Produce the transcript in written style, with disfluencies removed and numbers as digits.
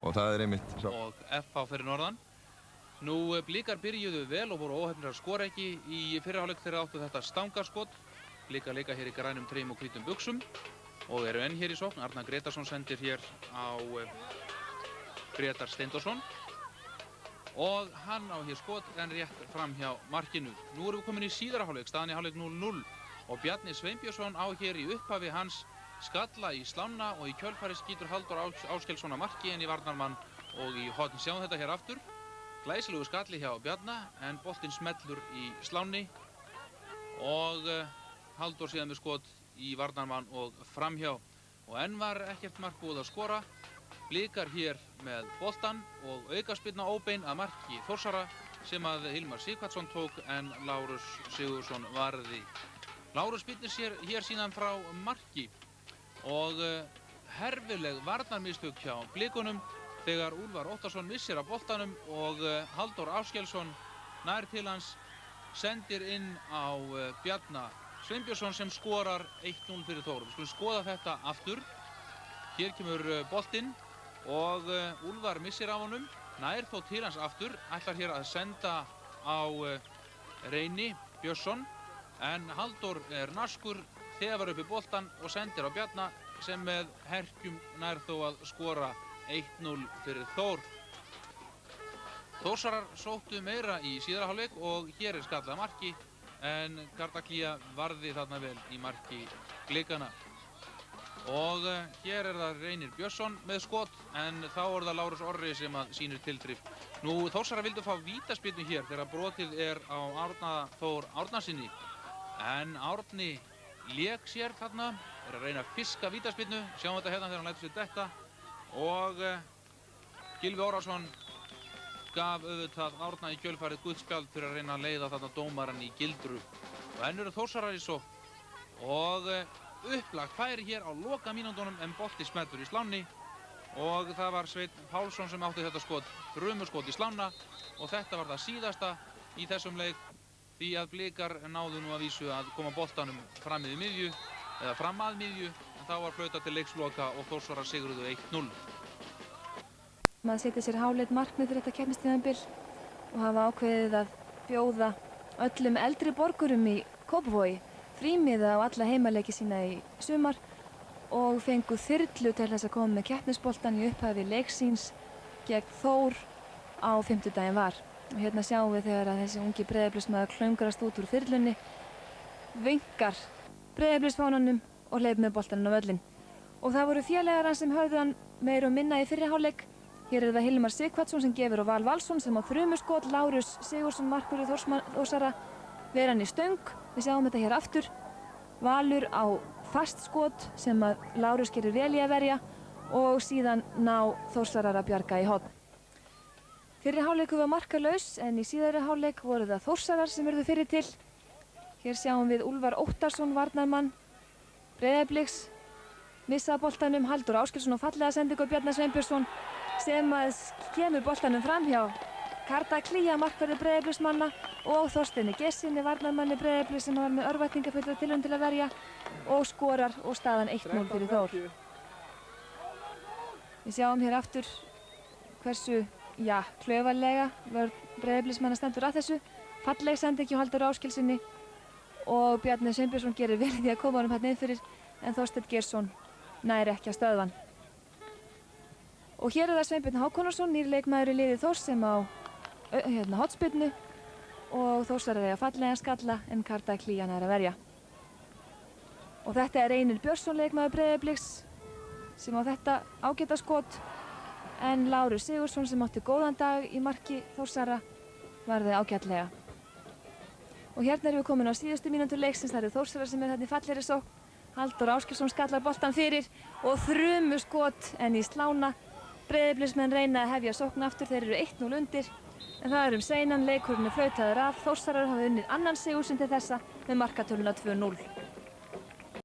og það einmitt og FH fyrir norðan. Nú Blikar byrjuðu vel og voru óheppnir að skora ekki í fyrri hálfleik þegar áttu þetta stangarskot. Blikar leika hér í grænum treyjum og hvítum buxum og eru enn hér í sókn. Arnar Gretarsson sendir hér á Grétar Steindorsson og hann á hér skot en rétt fram hjá markinu. Nú erum við komin í síðara hálfleik, staðan í hálfleik 0-0 og Bjarni Sveinbjörnsson á hér í upphafi hans skalla í slána og í kjölfari skýtur Halldór Áskelsson að marki en í varnarmann og í horn. Sjáum þetta hér aftur. Glæsilegu skalli hjá Bjarna en boltinn smellur í sláni og Halldór síðan með skot í varnarmann og framhjá og enn var ekkert mark búið að skora. Blikar hér með boltan og aukaspyrna óbein að marki Þórsara sem að Hilmar Sighvatsson tók en Lárus Sigurðsson varði. Lárus spyrnir sér hér síðan frá marki og herfileg varnarmistök hjá Blikunum þegar Úlfar Óttarsson missir af boltanum og Halldór Áskelsson nær til hans sendir inn á Bjarna Sveinbjörnsson sem skorar 1-0 fyrir Þór. Við skulum skoða þetta aftur. Hér kemur boltinn og Úlfar missir af honum, nær þó til hans aftur, ætlar hér að senda á Reyni Björnsson en Halldór er naskur, þefar upp í boltan og sendir á Bjarna sem með herkjum nær þó að skora 1-0 fyrir Þór. Þórsarar sóttu meira í síðara hálfleik og hér er skallað marki en Kardaklía varði þarna vel í marki Blikana. Og hér er það Reynir Björnsson með skot en þá er það Lárus Orri sem að sýnir tilþrif. Nú Þórsarar vildu fá vítaspyrnu hér þegar brotið er á Árna Þór Árnasyni en Árni lék sér þarna, er að reyna að fiska vítaspyrnu, sjáum þetta hérna þegar hann lætur sér detta og Gylfi Órafsson gaf auðvitað Árna í kjölfarið guldspjald fyrir að reyna að leiða þarna dómarann í gildru og enn eru Þórsarar í sókn og upplagt færi hér á loka mínúndunum en bolti smellur í sláni og það var Sveinn Pálsson sem átti þetta skot, þrumuskot í slána og þetta var það síðasta í þessum leik því að Blikar náðu nú að vísu að koma boltanum fram í miðju eða fram að miðju en þá var flautað til leiksloka og Þórsarar sigruðu 1-0. Maður setja sér háleit markmið fyrir þetta keppnistímabil og hafa ákveðið að bjóða öllum eldri borgurum í Kópavogi frímiða á alla heimaleiki sína í sumar og fengu þyrlu til þess að koma með keppnisboltan í upphafi leiksins gegn Þór á fimmtudaginn var. Og hérna sjáum við þegar að þessi ungi Breiðabliksmaður klöngrast út úr þyrlunni, vinkar Breiðabliksfánanum og hleyp með boltaninn á völlinn. Og það voru félagar hans sem höfðu hann meira og minna í fyrri hálfleik. Hér er það Hilmar Sighvatsson sem gefur á Val Valsson sem á þrumuskot, Lárus Sigurðsson markvörður Þórsara ver hann í stöng. Við sjáum þetta hér aftur. Valur á fast skot sem að Lárus gerir vel í að verja og síðan ná Þórsarar að bjarga í horn. Fyrri hálfleikur var markalaus en í síðari hálfleik voru það Þórsarar sem urðu fyrir til. Hér sjáum við Úlfar Óttarsson varnarmann Breiðabliks missa boltanum, Halldór Áskelsson og fallega sendingu Bjarna Sveinbjörnsson sem að kemur boltanum fram hjá Kardaklía markvörður Breiðabliksmanna og Þorsteini Gessinni varnarmanni Breiðabliks sem var með örvæntingafulla tilraun til að verja og skorar og staðan 1-0 fyrir Þór. Við sjáum hér aftur hversu klaufalega Breiðabliksmanna stendur að þessu. Falleg sending hjá Halldóri Áskelsinni og Bjarni Sveinbjörnsson gerir vel í því að koma honum hérna inn fyrir en Þorsteinn Geirsson nær ekki að stöðva hann. Og hér er það Sveinbjörn Hákonarson, nýr leikmaður í liði Þórs sem á hornspyrnu og Þórsarar eiga fallega skalla en Kardaklía nær að verja. Og þetta er Reynir Björnsson leikmaður Breiðabliks sem á þetta ágæta skot en Lárus Sigurðsson sem átti góðan dag í marki Þórsara varði ágætlega. Og hérna erum við komin á síðustu mínútur leiksins, það eru Þórsarar sem er þarna í fallegri sókn. Halldór Áskelsson skallar boltan fyrir og þrumuskot en í slána. Breiðabliksmenn reyna að hefja sókn aftur, þeir eru 1-0 undir en það er seinan, leikurinn er flautaður af. Þórsarar hafa unnið annan sigur sinn til þessa með markatöluna 2-0.